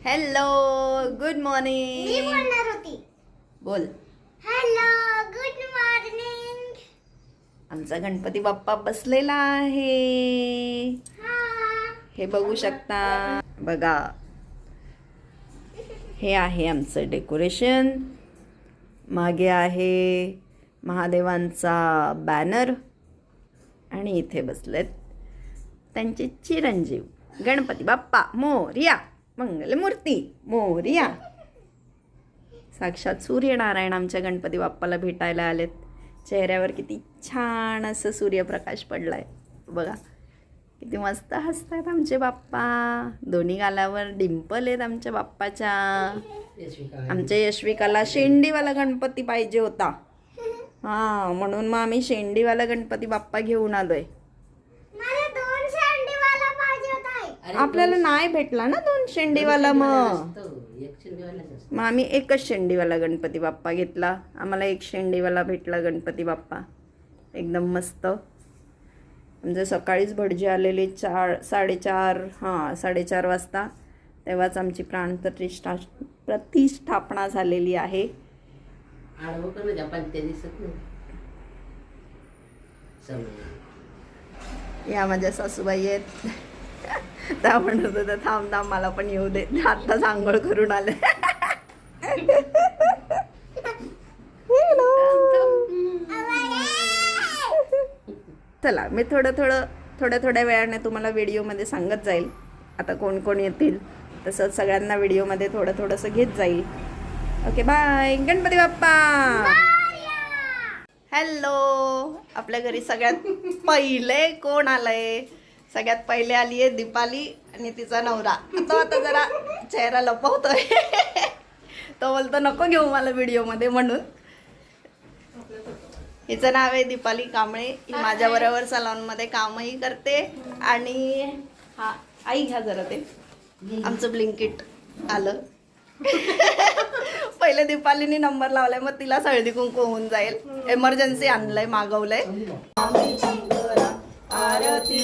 Hello good morning. मी बोलणार होती. बोल. Hello good morning. आमचा गणपती बाप्पा बसलेला आहे. हे बघू शकता. बघा, हे आहे आमचं डेकोरेशन. मागे आहे महादेवांचा बॅनर आणि इथे बसलेत त्यांचे चिरंजीव गणपती बाप्पा मोरया, मंगलमूर्ती मोरया. साक्षात सूर्यनारायण आमच्या गणपती बाप्पाला भेटायला आलेत. चेहऱ्यावर किती छान असं सूर्यप्रकाश पडलाय. बघा किती मस्त हसतात आमचे बाप्पा. दोन्ही गालावर डिंपल आहेत आमच्या बाप्पाच्या. आमच्या यशविकाला शेंडीवाला गणपती पाहिजे होता. हां, म्हणून मग आम्ही शेंडीवाला गणपती बाप्पा घेऊन आलोय. मला 2 शेंडीवाला पाहिजे होता. आपल्याला नाही भेटला ना 2 शेंडीवाला. मग आम्ही एकच शेंडीवाला गणपती बाप्पा घेतला. आम्हाला 1 शेंडीवाला भेटला गणपती बाप्पा. एकदम मस्त. म्हणजे सकाळीच भटजी आलेली 4:30 वाजता. तेव्हाच आमची प्रतिष्ठापना झालेली आहे. या माझ्या सासूबाई आहेत. त्या म्हणत होत्या थांब थांब मला पण येऊ दे, आत्ताच आंघोळ करून आले. चला, मी थोड्या वेळाने तुम्हाला व्हिडिओमध्ये सांगत जाईल आता कोण कोण येतील. तसंच सगळ्यांना व्हिडिओमध्ये थोडंसं घेत जाईल. Okay bye. Ganpati Bappa. Hello. आपल्या घरी सगळ्यात पहिले कोण आलंय? सगळ्यात पहिले आली आहे दीपाली आणि तिचा नवरा. तो आता जरा चेहरा लपवतोय. तो बोलतो नको घेऊ मला व्हिडिओमध्ये म्हणून. हिचं नाव आहे दीपाली कांबळे. ही माझ्याबरोबर सलॉनमध्ये कामही करते. आणि हा आई घ्या जरा ते आमचं ब्लिंकिट आलं. पहिले दीपालीने नंबर लावलाय, मग तिला हळदी कुंकू होऊन जाईल. एमर्जन्सी आणलंय, मागवलंय. आरती